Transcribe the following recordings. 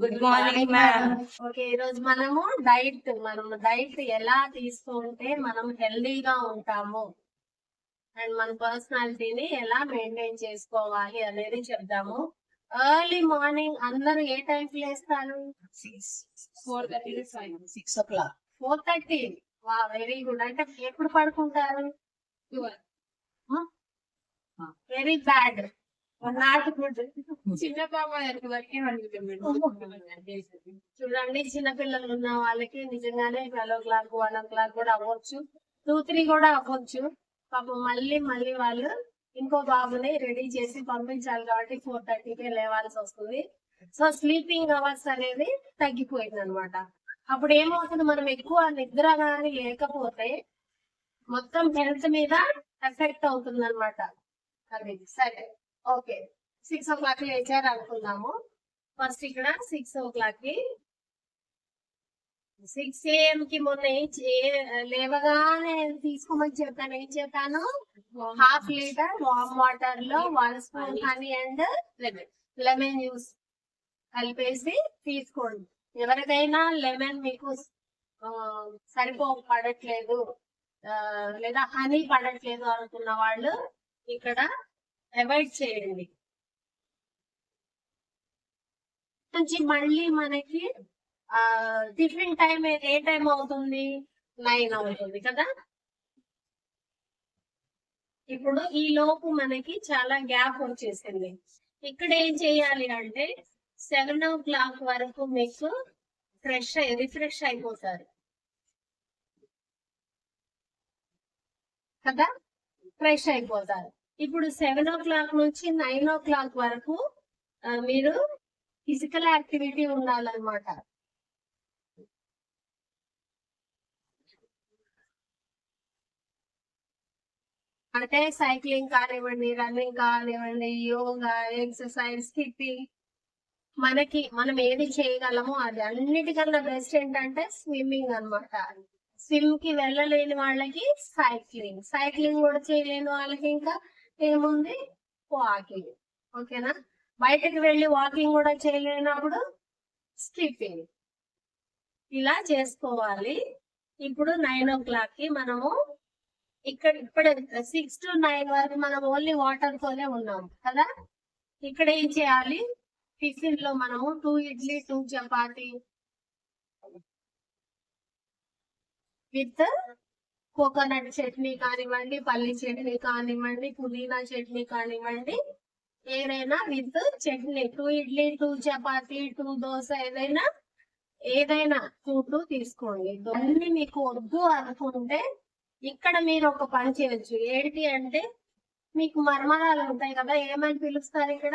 Good morning ma'am. Okay, ఈ రోజు మనము డైట్ ఎలా తీసుకుంటే మనం హెల్దీగా ఉంటాము అండ్ మన పర్సనాలిటీని ఎలా మెయింటైన్ చేసుకోవాలి అనేది చెప్దాము. ఎర్లీ మార్నింగ్ అందరూ ఏ టైం కి లేస్తారు? 4:30 to 6 o'clock. 4:30. వా, వెరీ గుడ్. అంటే ఎప్పుడు పడుకుంటారు? 12. Very bad, not good. చిన్న పాప చూడండి, చిన్నపిల్లలు ఉన్న వాళ్ళకి నిజంగానే 12 o'clock 1 o'clock కూడా అవ్వచ్చు, 2-3 కూడా అవ్వచ్చు. పాపం మళ్ళీ వాళ్ళు ఇంకో బాబుని రెడీ చేసి పంపించాలి కాబట్టి 4:30కే లేవాల్సి వస్తుంది. సో స్లీపింగ్ అవర్స్ అనేది తగ్గిపోయింది అనమాట. అప్పుడు ఏమవుతుంది, మనం ఎక్కువ నిద్ర కానీ లేకపోతే మొత్తం హెల్త్ మీద ఎఫెక్ట్ అవుతుంది అనమాట. అది సరే, ఓకే. 6 o'clock లేచారు అనుకుందాము. ఫస్ట్ ఇక్కడ 6 o'clock కి 6 AM కి మొన్న లేవగానే తీసుకోమని చెప్పాను. ఏం చెప్పాను? 1/2 లీటర్ వామ్ వాటర్ లో 1 spoon honey and lemon juice కలిపేసి తీసుకోండి. ఎవరికైనా లెమన్ మీకు పడట్లేదు లేదా హనీ పడట్లేదు అనుకున్న వాళ్ళు ఇక్కడ అవాయిడ్ చేయండి. నుంచి మళ్ళీ మనకి టిఫిన్ టైం ఏ టైం అవుతుంది? 9 అవుతుంది కదా. ఇప్పుడు ఈ లోపు మనకి చాలా గ్యాప్ వచ్చేసింది. ఇక్కడ ఏం చేయాలి అంటే 7 o'clock వరకు మీకు రిఫ్రెష్ అయిపోతారు కదా, ఫ్రెష్ అయిపోతారు. ఇప్పుడు 7 o'clock నుంచి 9 o'clock వరకు మీరు ఫిజికల్ యాక్టివిటీ ఉండాలన్నమాట. అంటే సైక్లింగ్ కానివ్వండి, రన్నింగ్ కానివ్వండి, యోగా, ఎక్సర్సైజ్, స్కిప్పింగ్, మనం ఏది చేయగలమో అది. అన్నిటికన్నా బెస్ట్ ఏంటంటే స్విమ్మింగ్ అనమాట. స్విమ్ కి వెళ్ళలేని వాళ్ళకి సైక్లింగ్ కూడా చేయలేని వాళ్ళకి ఇంకా ఏముంది? వాకింగ్. ఓకేనా? బయటకు వెళ్ళి వాకింగ్ కూడా చేయలేనప్పుడు స్కిప్పింగ్. ఇలా చేసుకోవాలి. ఇప్పుడు 9 o'clock కి మనము ఇప్పుడు 6 to 9 వరకు మనం ఓన్లీ వాటర్ తోనే ఉన్నాం కదా. ఇక్కడ ఏం చేయాలి? టిఫిన్ లో మనము 2 ఇడ్లీ 2 చపాతి విత్ కోకోనట్ చట్నీ కానివ్వండి, పల్లి చట్నీ కానివ్వండి, పుదీనా చట్నీ కానివ్వండి, ఏదైనా విత్ చట్నీ. 2 ఇడ్లీ 2 చపాతి 2 దోశ, ఏదైనా 2 తీసుకోండి. అన్ని మీకు వద్దు అనుకుంటే ఇక్కడ మీరు ఒక పని చేయొచ్చు. ఏంటి అంటే, మీకు మర్మరాలు ఉంటాయి కదా, ఏమని పిలుస్తారు ఇక్కడ?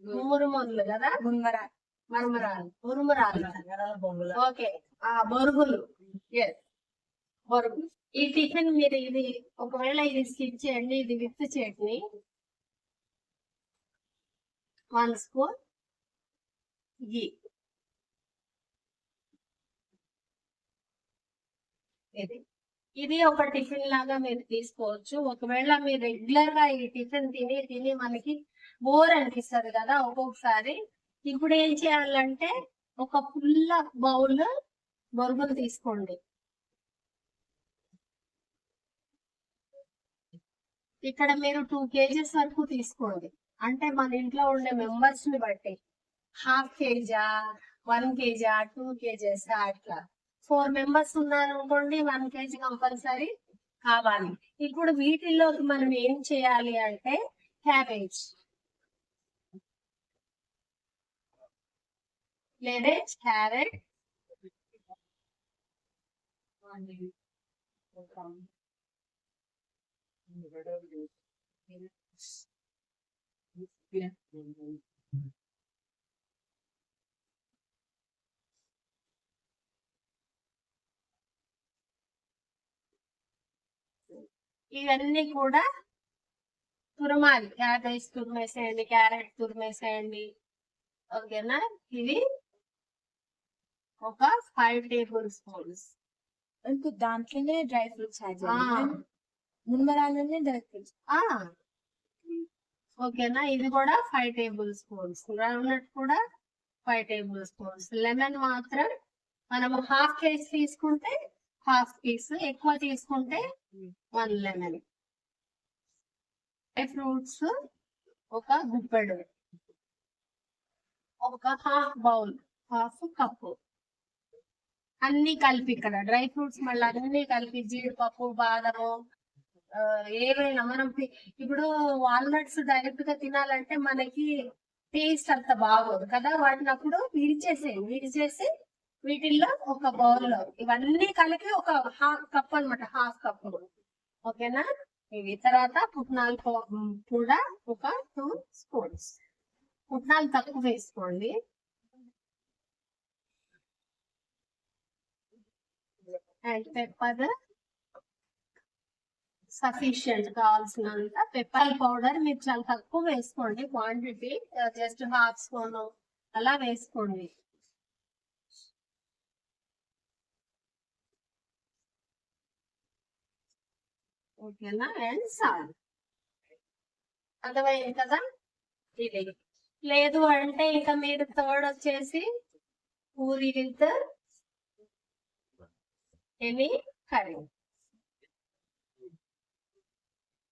మురుములు కదా, మురుమురాలు. ఓకే, బొరుగులు. బొరుగులు. ఈ టిఫిన్ మీరు ఒకవేళ ఇది స్కిప్ చేయండి. ఇది విత్ చట్నీ 1 స్పూన్ ఘీ. ఇది ఒక టిఫిన్ లాగా మీరు తీసుకోవచ్చు. ఒకవేళ మీరు రెగ్యులర్ గా ఈ టిఫిన్ తిని మనకి బోర్ అనిపిస్తుంది కదా ఒక్కొక్కసారి. ఇప్పుడు ఏం చేయాలంటే ఒక ఫుల్ బౌల్ బొరుగులు తీసుకోండి. ఇక్కడ మీరు 2 kgs వరకు తీసుకోండి. అంటే మన ఇంట్లో ఉండే మెంబర్స్ ని బట్టి 1/2 kg 1 kg 2 kgs అట్లా. 4 members ఉన్నారు అనుకోండి, 1 kg కంపల్సరీ కావాలి. ఇప్పుడు వీటిల్లోకి మనం ఏం చేయాలి అంటే క్యాబేజ్ లేదా క్యారెట్, ఇవన్నీ కూడా తురమాలి. Cabbage తురిమేసేయండి, carrot తురిమేసేయండి. ఓకేనా? ఇది ఒక 5 tablespoons. దాంట్లోనే డ్రై ఫ్రూట్స్ యాడ్ చేయాలి. మున్మరాలనే డ్రై ఫ్రూట్స్. ఓకేనా, ఇది కూడా 5 టేబుల్ స్పూన్స్, గ్రౌండ్ నట్ కూడా 5 టేబుల్ స్పూన్స్. లెమన్ మాత్రం మనము హాఫ్ కేజీ తీసుకుంటే హాఫ్ పీస్, ఎక్కువ తీసుకుంటే 1 లెమన్. డ్రై ఫ్రూట్స్ ఒక గుప్పెడు, ఒక హాఫ్ బౌల్, హాఫ్ కప్పు అన్ని కలిపి. ఇక్కడ డ్రై ఫ్రూట్స్ మళ్ళీ అన్ని కలిపి జీడిపప్పు, బాదము, ఏవైనా మనం ఇప్పుడు వాల్నట్స్ డైరెక్ట్ గా తినాలంటే మనకి టేస్ట్ అంత బాగోదు కదా, వాటిని అప్పుడు విడిచేసి వీటిల్లో ఒక బౌల్ లో ఇవన్నీ కలిపి ఒక హాఫ్ కప్ అనమాట, హాఫ్ కప్. ఓకేనా, ఇవి తర్వాత పుట్నాలు కూడా ఒక 2 స్పూన్స్. పుట్నాలు తక్కువ వేసుకోండి. అండ్ పెప్పర్ సఫిషియంట్, కావాల్సినంత. పెప్పర్ పౌడర్ మీరు చాలా తక్కువ వేసుకోండి, క్వాంటిటీ జస్ట్ హాఫ్ స్పూన్ అలా వేసుకోండి. ఓకేనా, అండ్ సాల్ట్. అర్థమైంది కదా. ఇది లేదు అంటే ఇంకా మీరు థర్డ్ వచ్చేసి పూరి విత్ ఎనీ కర్రీ.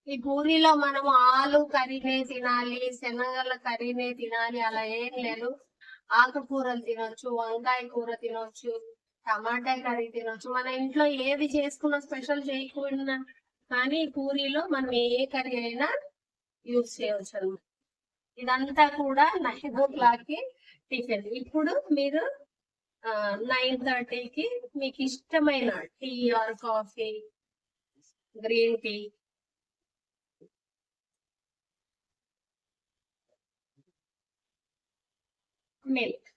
ఈ పూరీలో మనము ఆలు కర్రీనే తినాలి, శనగల కర్రీనే తినాలి అలా ఏం లేదు. ఆకుకూరలు తినొచ్చు, వంకాయ కూర తినొచ్చు, టమాటా కర్రీ తినొచ్చు. మన ఇంట్లో ఏది చేసుకున్న స్పెషల్ చేయకుండా కానీ పూరీలో మనం ఏ కర్రీ అయినా యూజ్ చేయవచ్చు అన్నమాట. ఇదంతా కూడా 9 o'clock కి టిఫిన్. ఇప్పుడు మీరు 9:30 కి మీకు ఇష్టమైన tea or coffee, green tea, milk.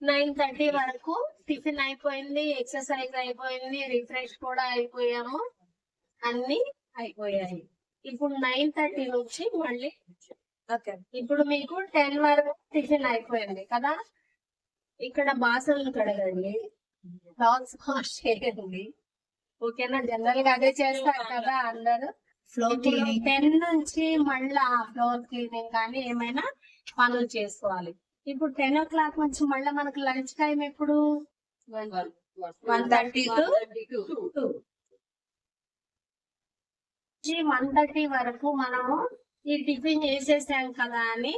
9:30 వరకు టిఫిన్ అయిపోయింది, ఎక్సర్సైజ్ అయిపోయింది, రిఫ్రెష్ కూడా అయిపోయాము, అన్ని అయిపోయాయి. ఇప్పుడు 9:30 నుంచి మళ్ళీ ఇప్పుడు మీకు 10 వరకు టిఫిన్ అయిపోయింది కదా. ఇక్కడ బాసనలు కడగండి, క్లాత్స్ వాష్ చేయండి. ఓకేనా, జనరల్ గా అదే చేస్తారు కదా అందరు. ఫ్లోర్ క్లీనింగ్ 10 నుంచి మళ్ళా ఫ్లోర్ క్లీనింగ్ కానీ ఏమైనా పనులు చేసుకోవాలి. ఇప్పుడు 10 o'clock నుంచి మళ్ళీ మనకు లంచ్ టైం ఎప్పుడు 1:30 to 2. 1:30 వరకు మనము ఈ టిఫిన్ చేసేసాం కదా అని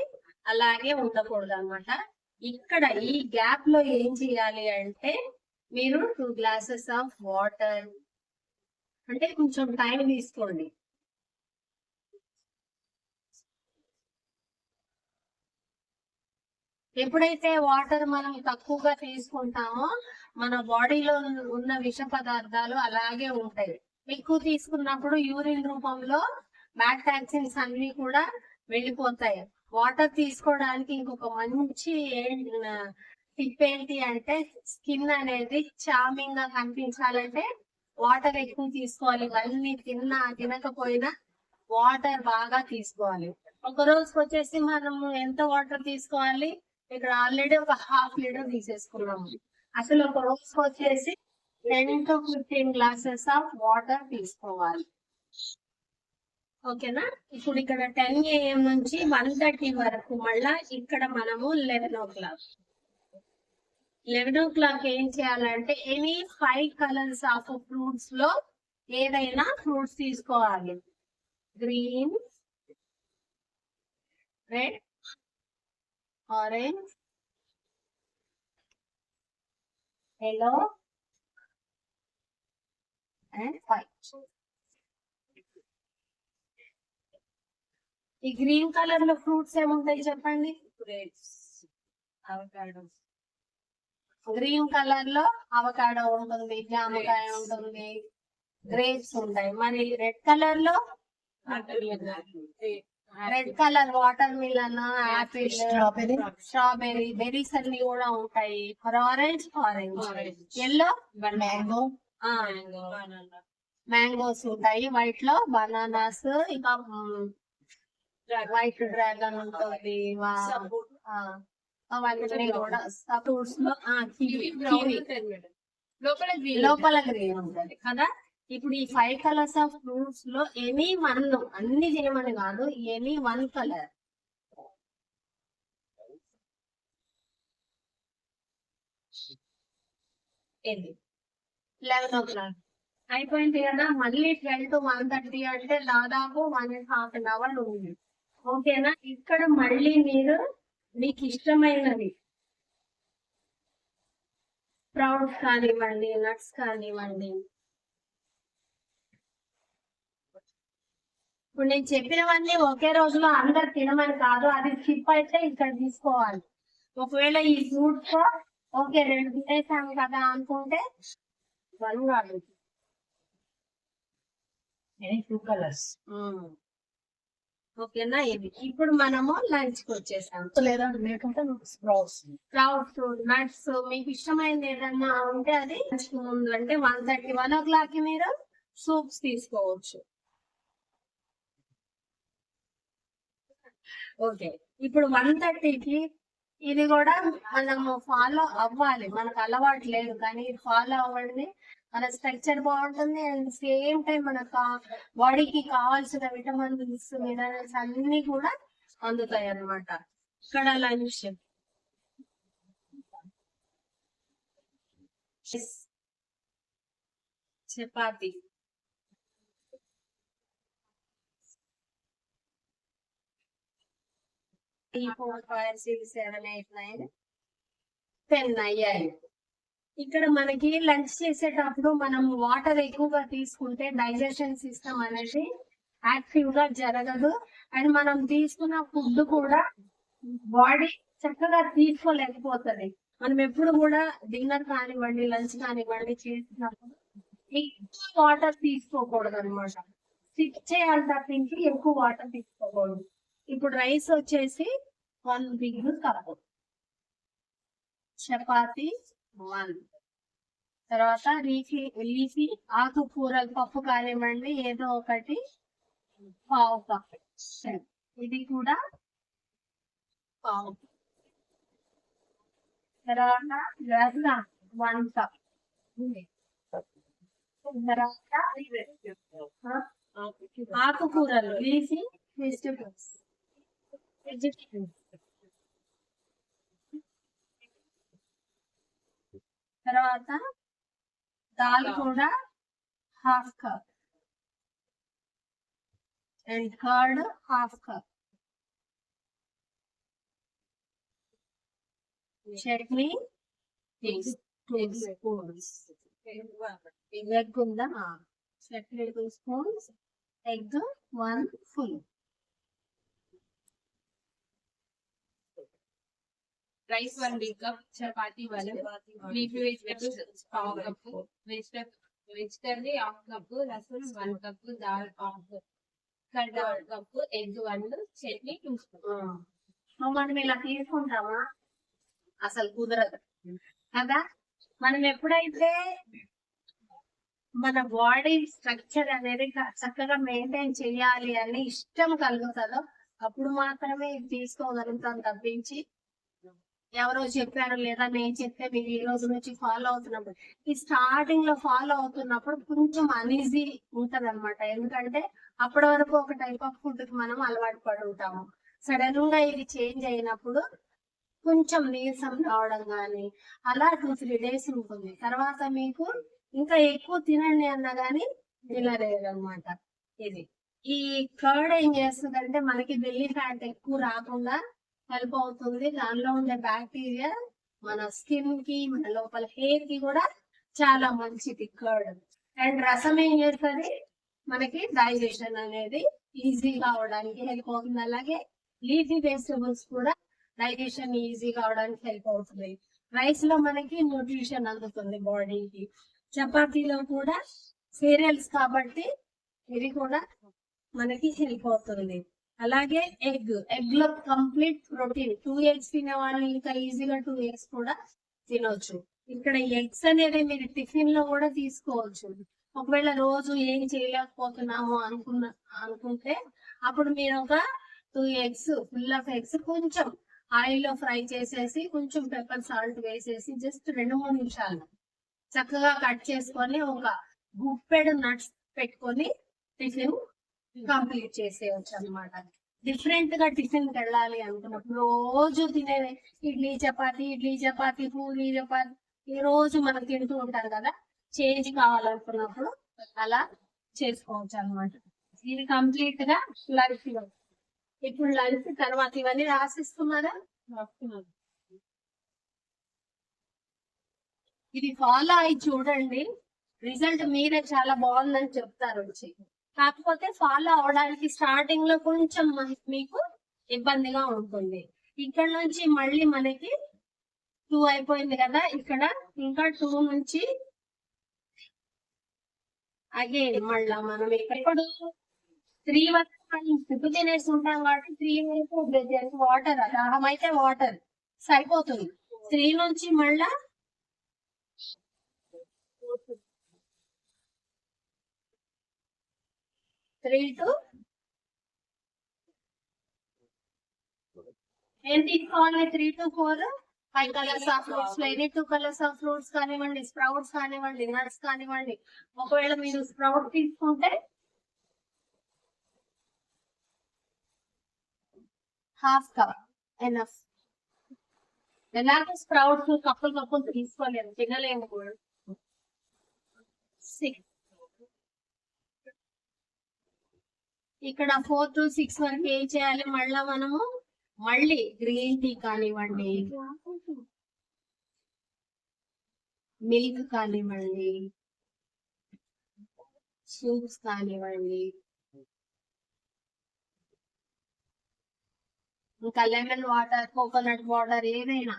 అలాగే ఉండకూడదు అనమాట. ఇక్కడ ఈ గ్యాప్ లో ఏం చేయాలి అంటే మీరు 2 glasses ఆఫ్ వాటర్, అంటే కొంచెం టైం తీసుకోండి. ఎప్పుడైతే వాటర్ మనం తక్కువగా తీసుకుంటామో మన బాడీలో ఉన్న విష పదార్థాలు అలాగే ఉంటాయి. ఎక్కువ తీసుకున్నప్పుడు యూరిన్ రూపంలో బ్యాడ్ టాక్సిన్స్ అన్ని కూడా వెళ్ళిపోతాయి. వాటర్ తీసుకోవడానికి ఇంకొక మంచి టిప్ ఏంటి అంటే, స్కిన్ అనేది చార్మింగ్ గా కనిపించాలంటే వాటర్ ఎక్కువ తీసుకోవాలి. ఇవన్నీ తినకపోయినా వాటర్ బాగా తీసుకోవాలి. ఒక రోజుకి వచ్చేసి మనము ఎంత వాటర్ తీసుకోవాలి, ఇక్కడ ఆల్రెడీ ఒక 1/2 లీటర్ తీసేసుకున్నాము. అసలు ఒక రోజుకి వచ్చేసి 10 to 15 glasses ఆఫ్ వాటర్ తీసుకోవాలి. ఓకేనా, ఇప్పుడు ఇక్కడ 10 AM నుంచి 1:30 వరకు మళ్ళా ఇక్కడ మనము 11 o'clock. 11 o'clock ఏం చేయాలంటే ఎనీ 5 కలర్స్ ఆఫ్ ఫ్రూట్స్ లో ఏదైనా ఫ్రూట్స్ తీసుకోవాలి. Green, red, orange, yellow and white. ఈ గ్రీన్ కలర్ లో ఫ్రూట్స్ ఏముంటాయి చెప్పండి? Grapes, avocado. గ్రీన్ కలర్ లో అవకాడో ఉంటుంది, జామకాయ ఉంటుంది, గ్రేప్స్ ఉంటాయి. మరి రెడ్ కలర్ లో red colour water melon, apple, strawberry, berries అన్ని కూడా ఉంటాయి. ఆరెంజ్, ఎల్లో మ్యాంగోస్ ఉంటాయి. వైట్ లో బనానాస్, ఇంకా వైట్ డ్రాగన్ ఉంటుంది. అవన్నీ కూడా ఫ్రూట్స్ లో లోపల గ్రీన్ ఉంటుంది కదా. ఇప్పుడు ఈ 5 కలర్స్ ఆఫ్ ఫ్రూట్స్ లో ఎనీ వన్, అన్ని చేయమని కాదు, ఎనీ వన్ కలర్. ఇది 11 o'clock అయిపోయింది కదా. మళ్ళీ 12 to 1:30 అంటే దాదాపు 1.5 hours ఉంది. ఓకేనా? ఇక్కడ మళ్ళీ మీరు మీకు ఇష్టమైనవి స్ప్రౌట్స్ కానివ్వండి, నట్స్ కానివ్వండి, ఇప్పుడు నేను చెప్పినవన్నీ ఒకే రోజులో అందరు తినమని కాదు, అది స్కిప్ అయితే ఇక్కడ తీసుకోవాలి. ఒకవేళ ఈ ఫ్రూట్స్ ఓకే 2 తినేసాము కదా అనుకుంటే 1 కాదు, 2 colors. ఓకేనా? ఇది ఇప్పుడు మనము లంచ్ కి వచ్చేసాం. లేదా లేకుంటే స్ప్రౌట్స్. స్ప్రౌట్స్, నట్స్, మీకు ఇష్టమైనది ఏదన్నా ఉంటే అది లంచ్ కి ముందు అంటే 1:30, 1 o'clock కి మీరు సూప్స్ తీసుకోవచ్చు. ఓకే, ఇప్పుడు 1:30కి ఇది కూడా మనము ఫాలో అవ్వాలి. మనకు అలవాటు లేదు కానీ ఇది ఫాలో అవ్వండి. మన స్ట్రక్చర్ బాగుంటుంది అండ్ సేమ్ టైం మన బాడీకి కావాల్సిన విటమిన్స్, మినరల్స్ అన్ని కూడా అందుతాయి అన్నమాట. ఇక్కడ లంచ్ చపాతి, 3, 4, 5, 6, 7, 8, 9, 10 అయ్యాయి. ఇక్కడ మనకి లంచ్ చేసేటప్పుడు మనం వాటర్ ఎక్కువగా తీసుకుంటే డైజెషన్ సిస్టమ్ అనేది యాక్టివ్ గా జరగదు అండ్ మనం తీసుకున్న ఫుడ్ కూడా బాడీ చక్కగా తీసుకోలేకపోతుంది. మనం ఎప్పుడు కూడా డిన్నర్ కానివ్వండి, లంచ్ కానివ్వండి చేసినప్పుడు ఎక్కువ వాటర్ తీసుకోకూడదు అనమాట. సిప్ చేయాలి తప్పించి ఎక్కువ వాటర్ తీసుకోకూడదు. ఇప్పుడు రైస్ వచ్చేసి 1 big కప్, చపాతి 1, తర్వాత లీఫీ ఆకుకూరలు పప్పు కానివ్వండి ఏదో ఒకటి 1/2 cup, ఇది కూడా 1/2. తర్వాత రసన 1 cup, తర్వాత ఆకుకూరలు లీఫీ వెజిటబుల్స్, తర్వాత దాల్ కూడా 1/2 cup and curd 1/2 cup, chutney 2 spoons, egg ఉందా, chutney 2 spoons, egg 1 full. Rice 1 big cup, chapati 1, leafy vegetables 1/2 cup, vegetable 1/2 cup, rasan 1 cup, dal 1/2 cup, curd 1 cup, egg 1, chutney 2 spoons. మనం ఇలా తీసుకుంటామా? అసలు కుదరదు కదా. మనం ఎప్పుడైతే మన బాడీ స్ట్రక్చర్ అనేది చక్కగా మెయింటైన్ చేయాలి అని ఇష్టం కలుగుతుందో అప్పుడు మాత్రమే ఇది తీసుకోగలుగుతాం తప్పించి ఎవరో చెప్పారు లేదా నేను చెప్తే మీరు ఈ రోజు నుంచి ఫాలో అవుతున్నప్పుడు, ఈ స్టార్టింగ్ లో ఫాలో అవుతున్నప్పుడు కొంచెం అనీజీ ఉంటది అనమాట. ఎందుకంటే అప్పటి వరకు ఒక టైప్ ఆఫ్ ఫుడ్ కి మనం అలవాటు పడి ఉంటాము. సడన్ గా ఇది చేంజ్ అయినప్పుడు కొంచెం నీరసం రావడం కానీ అలా 2-3 days ఉంటుంది. తర్వాత మీకు ఇంకా ఎక్కువ తినండి అన్నా గానీ తినలేదు అనమాట. ఇది ఈ కర్డ్ ఏం చేస్తుంది అంటే మనకి బెల్లీ ఫ్యాట్ ఎక్కువ రాకుండా హెల్ప్ అవుతుంది. దానిలో ఉండే బ్యాక్టీరియా మన స్కిన్ కి, మన లోపల హెయిర్ కి కూడా చాలా మంచిది కర్డ్. అండ్ రసం ఏం చేస్తుంది, మనకి డైజెషన్ అనేది ఈజీగా అవడానికి హెల్ప్ అవుతుంది. అలాగే లీఫీ వెజిటబుల్స్ కూడా డైజెషన్ ఈజీగా అవడానికి హెల్ప్ అవుతుంది. రైస్ లో మనకి న్యూట్రిషన్ అందుతుంది బాడీకి. చపాతీలో కూడా సీరియల్స్ కాబట్టి ఇది కూడా మనకి హెల్ప్ అవుతుంది. అలాగే ఎగ్ లో కంప్లీట్ ప్రోటీన్, 2 eggs తినే వాళ్ళు ఇంకా ఈజీగా 2 eggs కూడా తినొచ్చు. ఇక్కడ ఎగ్స్ అనేది మీరు టిఫిన్ లో కూడా తీసుకోవచ్చు. ఒకవేళ రోజు ఏం చేయలేకపోతున్నాము అనుకుంటే అప్పుడు మీరు ఒక 2 eggs, ఫుల్ ఆఫ్ ఎగ్స్ కొంచెం ఆయిల్ లో ఫ్రై చేసేసి కొంచెం పెప్పర్ సాల్ట్ వేసేసి జస్ట్ 2-3 నిమిషాలు చక్కగా కట్ చేసుకొని ఒక గుప్పెడు నట్స్ పెట్టుకొని టిఫిన్ కంప్లీట్ చేసేయచ్చు అనమాట. డిఫరెంట్ గా టిఫిన్ వెళ్ళాలి అనుకున్నప్పుడు రోజు తినే ఇడ్లీ చపాతి పూరి చపాతి ఈ రోజు మనం తింటూ ఉంటారు కదా, చేంజ్ కావాలనుకున్నప్పుడు అలా చేసుకోవచ్చు అనమాట. ఇది కంప్లీట్ గా లంచ్ లో. ఇప్పుడు లంచ్ తర్వాత ఇవన్నీ రాసిస్తున్నారా? ఇది ఫాలో అయి చూడండి, రిజల్ట్ మీరే చాలా బాగుందని చెప్తారు వచ్చి. కాకపోతే ఫాలో అవడానికి స్టార్టింగ్ లో కొంచెం మీకు ఇబ్బందిగా ఉంటుంది. ఇక్కడ నుంచి మళ్ళీ మనకి 2 అయిపోయింది కదా, ఇక్కడ ఇంకా 2 నుంచి అగైన్ మళ్ళా మనం ఇప్పుడు 3 వరకు ఫుడ్ తినేసి ఉంటాం కాబట్టి 3 వరకు వాటర్, దాహం అయితే వాటర్ సరిపోతుంది. 3 నుంచి మళ్ళా 3 to ఏం తీసుకోవాలి? 3 to 4 5 కలర్స్ ఆఫ్ ఫ్రూట్స్ లో ఎనీ 2 కలర్స్ ఆఫ్ ఫ్రూట్స్ కానివ్వండి, స్ప్రౌట్స్ కానివ్వండి, నట్స్ కానివ్వండి. ఒకవేళ మీరు స్ప్రౌట్ తీసుకుంటే హాఫ్ కప్ ఎనఫ్. ఎలాగో స్ప్రౌట్స్ కప్పులు తీసుకోలేము, తినలేము కూడా. 6 ఇక్కడ 4 to 6 వరకు ఏం చేయాలి? మళ్ళీ గ్రీన్ టీ కానివ్వండి, మిల్క్ కానివ్వండి, సూప్స్ కానివ్వండి, ఇంకా లెమన్ వాటర్, కోకోనట్ వాటర్ ఏదైనా.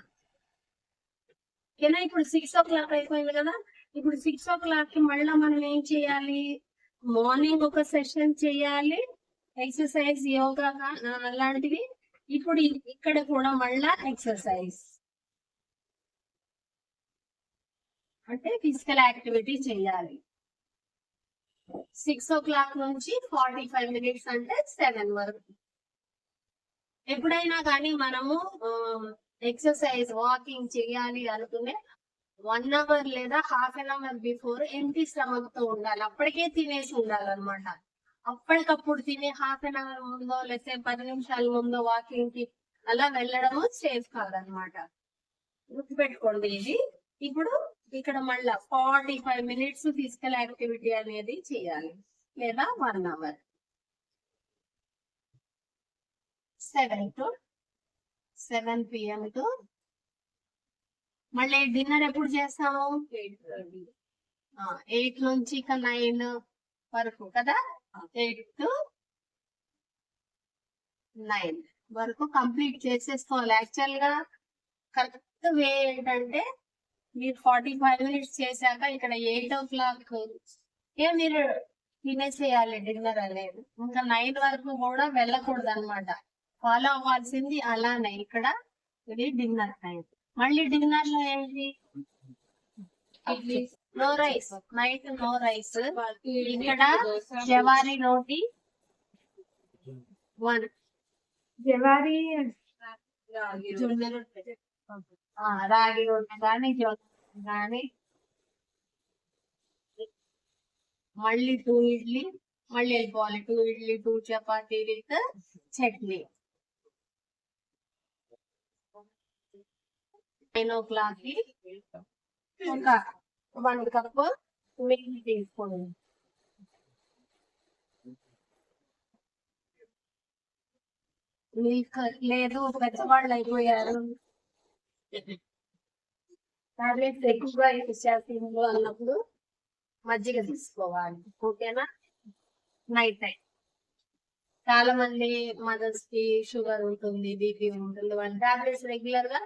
ఓకేనా? ఇప్పుడు 6 o'clock అయిపోయింది కదా, ఇప్పుడు 6 o'clock కి మళ్ళీ మనం ఏం చేయాలి? మార్నింగ్ ఒక సెషన్ చేయాలి, ఎక్సర్సైజ్, యోగా అలాంటివి. ఇప్పుడు ఇక్కడ కూడా మళ్ళా ఎక్సర్సైజ్ అంటే ఫిజికల్ యాక్టివిటీ చేయాలి. 6 o'clock నుంచి 45 minutes అంటే 7 వరకు. ఎప్పుడైనా కానీ మనము ఎక్సర్సైజ్ వాకింగ్ చేయాలి అనుకునే 1 hour లేదా half an hour before empty stomach తో ఉండాలి. అప్పటికే తినేసి ఉండాలన్నమాట. అప్పటికప్పుడు తినే హాఫ్ అన్ అవర్ ముందో లేకపోతే 10 నిమిషాల ముందో వాకింగ్ కి అలా వెళ్ళడము సేఫ్ కాదనమాట. గుర్తుపెట్టుకోండి ఇది. ఇప్పుడు ఇక్కడ మళ్ళా 45 minutes ఫిజికల్ యాక్టివిటీ అనేది చేయాలి, లేదా 1 hour. 7 PM టు మళ్ళీ డిన్నర్ ఎప్పుడు చేస్తాము? 8 నుంచి ఇక 9 వరకు కదా, 8 to 9 వరకు కంప్లీట్ చేసేసుకోవాలి. యాక్చువల్ గా కరెక్ట్ వే ఏంటంటే మీరు 45 minutes చేశాక ఇక్కడ 8 o'clock మీరు తినేసేయాలి డిన్నర్ అనేది. ఇంకా 9 వరకు కూడా వెళ్ళకూడదు అనమాట. ఫాలో అవ్వాల్సింది అలానే. ఇక్కడ ఇది డిన్నర్ టైం. మళ్ళీ డిన్నర్ లో ఏంటి? No rice, night no rice. ఇక్కడ జవారీ రోటీ 1, జవారీ రాగి రొట్టె కానీ జొన్న కానీ, మళ్ళీ 2 ఇడ్లీ, మళ్ళీ వెళ్ళిపోవాలి 2 ఇడ్లీ 2 చపాతీ విత్ చట్నీ. 9 o'clock కి ఒక 1 cup మిల్క్ తీసుకోండి. మిల్క్ లేదు, పెద్దవాళ్ళు అయిపోయారు, టాబ్లెట్స్ ఎక్కువగా ఇచ్చేస్తారు అన్నప్పుడు మజ్జిగ తీసుకోవాలి. ఓకేనా? నైట్ టైం చాలా మంది మదర్స్ కి షుగర్ ఉంటుంది, బీపీ ఉంటుంది, వాళ్ళ టాబ్లెట్స్ రెగ్యులర్ గా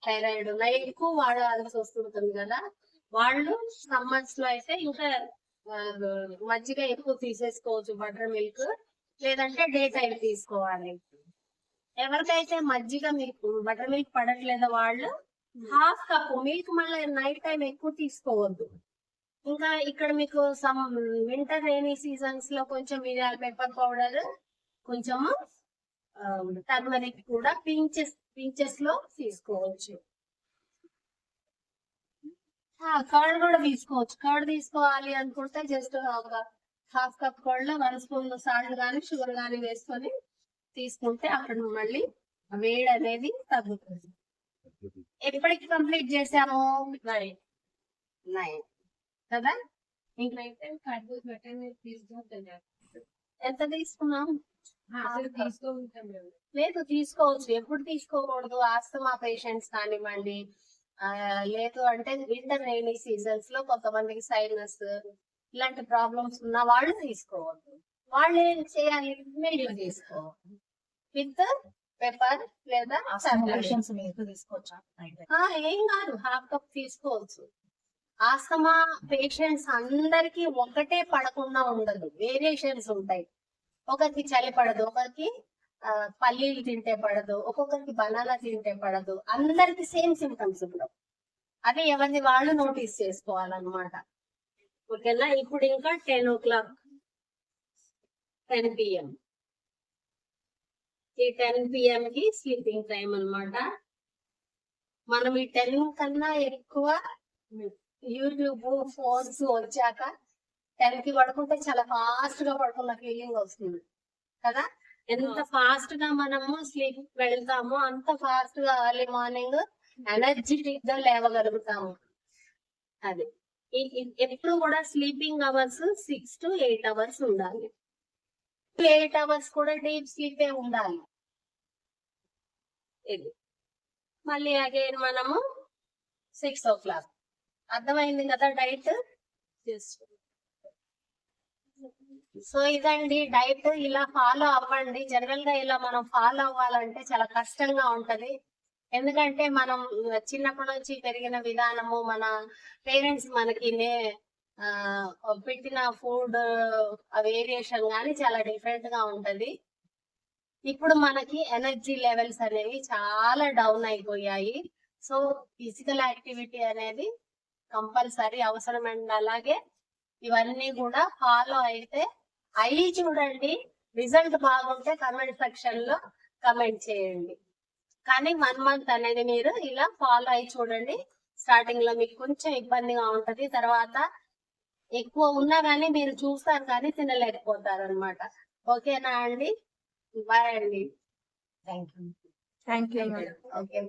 థైరాయిడ్ ఎక్కువ వాడాల్సి వస్తుంటుంది కదా, వాళ్ళు సమ్మర్స్ లో అయితే ఇంకా మజ్జిగ ఎక్కువ తీసేసుకోవచ్చు, బటర్ మిల్క్, లేదంటే డే టైం తీసుకోవాలి. ఎవరికైతే మజ్జిగ మీకు బటర్ మిల్క్ పడట్లేదో వాళ్ళు హాఫ్ కప్ మిల్క్ మళ్ళీ నైట్ టైం ఎక్కువ తీసుకోవద్దు. ఇంకా ఇక్కడ మీకు సమ్ వింటర్ రైనీ సీజన్స్ లో కొంచెం మిరియాల పెప్పర్ పౌడర్, కొంచెము టర్మరిక్ కూడా పించెస్ లో తీసుకోవచ్చు. కర్డ్ కూడా తీసుకోవచ్చు. కర్డ్ తీసుకోవాలి అనుకుంటే జస్ట్ ఒక హాఫ్ కప్ కర్డ్ లో 1 స్పూన్ సాల్ట్ గానీ షుగర్ గానీ వేసుకొని తీసుకుంటే అక్కడ మళ్ళీ వేడి అనేది తగ్గుతుంది. ఎప్పటికి కంప్లీట్ చేసాము? 9 కదా. ఇంకైతే కర్బూజ బటర్ తీసుకుంటున్నారు. ఎంత తీసుకున్నాం? అసలు తీసుకో ఉంటాం మేము. లేదు, తీసుకోవచ్చు. ఎప్పుడు తీసుకోకూడదు? ఆస్తమా పేషెంట్స్ కానివ్వండి, లేదు అంటే వింటర్ రైనీ సీజన్స్ లో కొంతమందికి సైనస్ ఇలాంటి ప్రాబ్లమ్స్ ఉన్న వాళ్ళు తీసుకోవద్దు. వాళ్ళు ఏం చేయాలి? మిల్క్ తీసుకోవాలి విత్ పెప్పర్ లేదా తీసుకోవచ్చా? ఏం కాదు, హాఫ్ కప్ తీసుకోవచ్చు. ఆస్తమా పేషెంట్స్ అందరికి ఒకటే పడకుండా ఉండదు, వేరియేషన్స్ ఉంటాయి. ఒకరికి చలి పడదు, ఒకరికి పల్లీలు తింటే పడదు, ఒక్కొక్కరికి బనానా తింటే పడదు. అందరికి సేమ్ సిమ్టమ్స్ ఉండవు. అది ఎవరిది వాళ్ళు నోటీస్ చేసుకోవాలన్నమాట. ఓకేనా. ఇప్పుడు ఇంకా 10 o'clock 10 PM. ఈ 10 PM కి స్లీపింగ్ టైం అన్నమాట. మనం ఈ 10 కన్నా ఎక్కువ యూట్యూబ్ ఫోన్స్ వచ్చాక 10 కి పడుకుంటే చాలా ఫాస్ట్ గా పడుకున్న ఫీలింగ్ వస్తుంది కదా. ఎంత ఫాస్ట్ గా మనము స్లీప్ వెళ్తామో అంత ఫాస్ట్ గా ఎర్లీ మార్నింగ్ ఎనర్జెటిక్ గా లేవగలుగుతాము. అది ఎప్పుడు కూడా స్లీపింగ్ అవర్స్ 6 to 8 hours ఉండాలి. 8 hours కూడా డీప్ స్లీపే ఉండాలి. ఇది మళ్ళీ అగైన్ మనము 6 o'clock. అర్థమైంది కదా డైట్. సో ఇదండి డైట్. ఇలా ఫాలో అవ్వండి. జనరల్ గా ఇలా మనం ఫాలో అవ్వాలంటే చాలా కష్టంగా ఉంటది. ఎందుకంటే మనం చిన్నప్పటి నుంచి పెరిగిన విధానము, మన పేరెంట్స్ మనకి పెట్టిన ఫుడ్ వేరియేషన్ గానీ చాలా డిఫరెంట్ గా ఉంటది. ఇప్పుడు మనకి ఎనర్జీ లెవెల్స్ అనేవి చాలా డౌన్ అయిపోయాయి. సో ఫిజికల్ యాక్టివిటీ అనేది కంపల్సరీ అవసరం అండి. అలాగే ఇవన్నీ కూడా ఫాలో అయితే అయ్యి చూడండి. రిజల్ట్ బాగుంటే కమెంట్ సెక్షన్ లో కమెంట్ చేయండి. కానీ 1 month అనేది మీరు ఇలా ఫాలో అయ్యి చూడండి. స్టార్టింగ్ లో మీకు కొంచెం ఇబ్బందిగా ఉంటది, తర్వాత ఎక్కువ ఉన్నా కానీ మీరు చూస్తారు కానీ తినలేకపోతారు అనమాట. ఓకేనా అండి. బాయ్ అండి. Thank you. ఓకే.